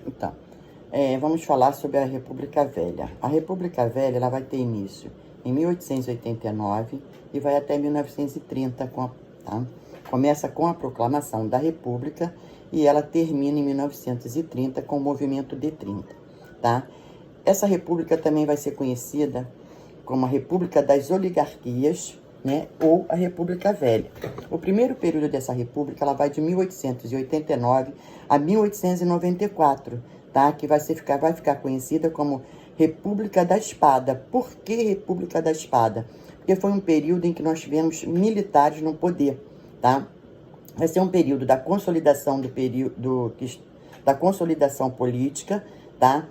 Então, vamos falar sobre a República Velha. A República Velha ela vai ter início em 1889 e vai até 1930, tá? Começa com a proclamação da República e ela termina em 1930 com o movimento de 30, tá? Essa república também vai ser conhecida como a República das Oligarquias, né, ou a República Velha. O primeiro período dessa república ela vai de 1889 a 1894, tá? Que vai ficar conhecida como República da Espada. Por que República da Espada? Porque foi um período em que nós tivemos militares no poder, tá? Vai ser um período da consolidação da consolidação política, tá?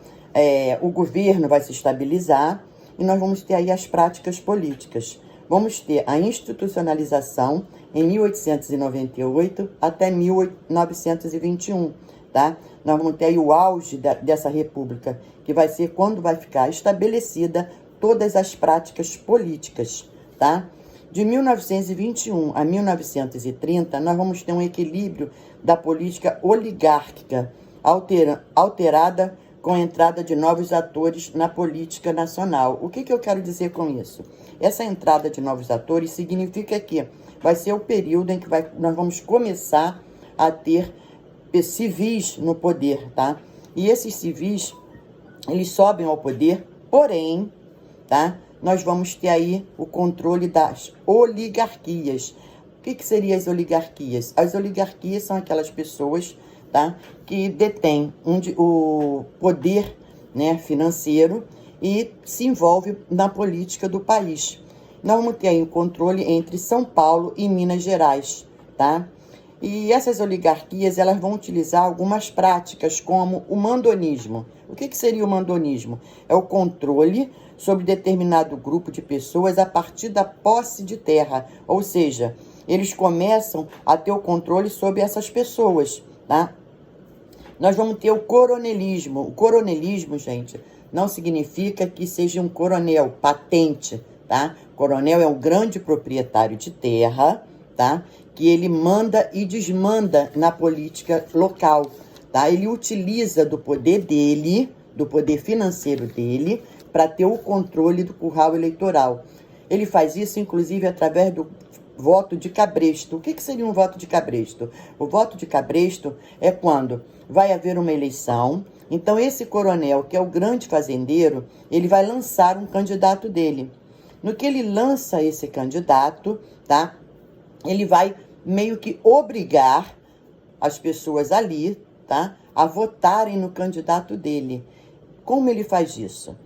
O governo vai se estabilizar e nós vamos ter aí as práticas políticas. Vamos ter a institucionalização em 1898 até 1921, tá? Nós vamos ter aí o auge dessa república, que vai ser quando vai ficar estabelecida todas as práticas políticas, tá? De 1921 a 1930, nós vamos ter um equilíbrio da política oligárquica, alterada com a entrada de novos atores na política nacional. O que eu quero dizer com isso? Essa entrada de novos atores significa que vai ser o período em que nós vamos começar a ter civis no poder, tá? E esses civis, eles sobem ao poder, porém, tá? Nós vamos ter aí o controle das oligarquias. O que seriam as oligarquias? As oligarquias são aquelas pessoas, tá, que detêm o poder, né, financeiro e se envolve na política do país. Nós vamos ter aí o controle entre São Paulo e Minas Gerais, tá? E essas oligarquias, elas vão utilizar algumas práticas, como o mandonismo. O que seria o mandonismo? É o controle sobre determinado grupo de pessoas a partir da posse de terra. Ou seja, eles começam a ter o controle sobre essas pessoas, tá? Nós vamos ter o coronelismo. O coronelismo, gente, não significa que seja um coronel, patente, tá? Coronel é um grande proprietário de terra, tá? Que ele manda e desmanda na política local, tá? Ele utiliza do poder dele, do poder financeiro dele, para ter o controle do curral eleitoral. Ele faz isso, inclusive, através do voto de cabresto. O que seria um voto de cabresto? O voto de cabresto é quando vai haver uma eleição, então esse coronel, que é o grande fazendeiro, ele vai lançar um candidato dele. No que ele lança esse candidato, tá? Ele vai meio que obrigar as pessoas ali, tá, a votarem no candidato dele. Como ele faz isso?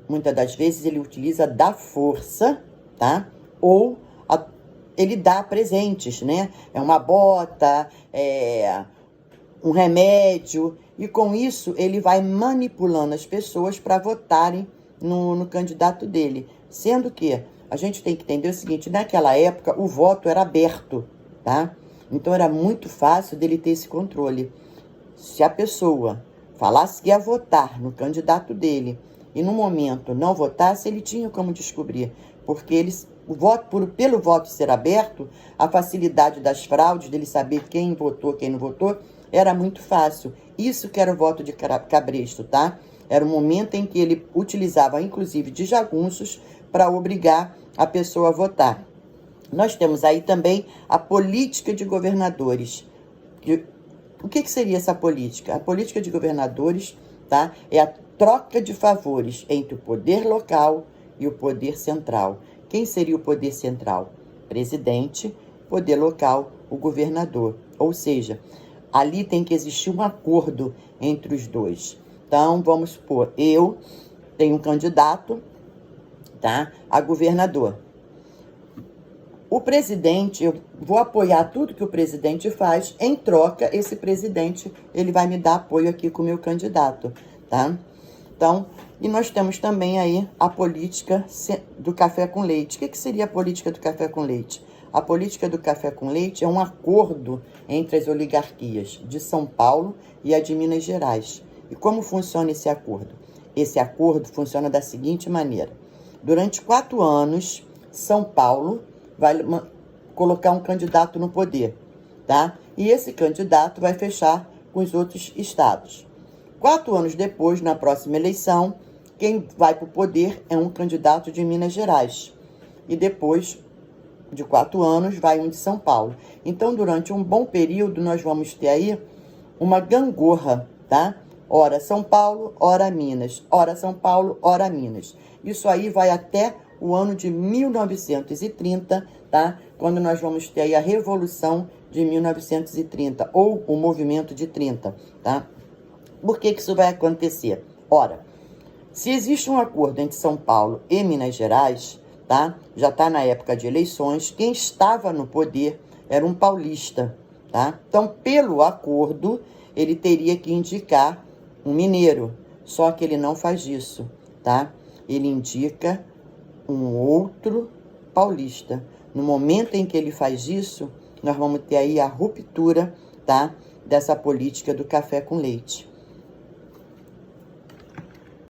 Muitas das vezes ele utiliza da força, tá? Ou ele dá presentes, né? É uma bota, um remédio, e com isso ele vai manipulando as pessoas para votarem no candidato dele. Sendo que a gente tem que entender o seguinte, naquela época o voto era aberto, tá? Então era muito fácil dele ter esse controle. Se a pessoa falasse que ia votar no candidato dele e no momento não votasse, ele tinha como descobrir, porque pelo voto ser aberto, a facilidade das fraudes, dele saber quem votou, quem não votou, era muito fácil. Isso que era o voto de cabresto, tá? Era o momento em que ele utilizava, inclusive, de jagunços para obrigar a pessoa a votar. Nós temos aí também a política de governadores. O que seria essa política? A política de governadores, tá, é a troca de favores entre o poder local e o poder central. Quem seria o poder central? Presidente, poder local, o governador. Ou seja, ali tem que existir um acordo entre os dois. Então, vamos supor, eu tenho um candidato, tá, a governador. O presidente, eu vou apoiar tudo que o presidente faz, em troca, esse presidente, ele vai me dar apoio aqui com o meu candidato, tá? Então, e nós temos também aí a política do café com leite. O que seria a política do café com leite? A política do café com leite é um acordo entre as oligarquias de São Paulo e a de Minas Gerais. E como funciona esse acordo? Esse acordo funciona da seguinte maneira. Durante 4 anos, São Paulo vai colocar um candidato no poder, tá? E esse candidato vai fechar com os outros estados. 4 anos depois, na próxima eleição, quem vai para o poder é um candidato de Minas Gerais. E depois de 4 anos, vai um de São Paulo. Então, durante um bom período, nós vamos ter aí uma gangorra, tá? Ora São Paulo, ora Minas. Ora São Paulo, ora Minas. Isso aí vai até o ano de 1930, tá? Quando nós vamos ter aí a Revolução de 1930, ou o Movimento de 30, tá? Por que isso vai acontecer? Ora, se existe um acordo entre São Paulo e Minas Gerais, tá? Já está na época de eleições, quem estava no poder era um paulista, tá? Então, pelo acordo, ele teria que indicar um mineiro, só que ele não faz isso, tá? Ele indica um outro paulista. No momento em que ele faz isso, nós vamos ter aí a ruptura, tá? Dessa política do café com leite.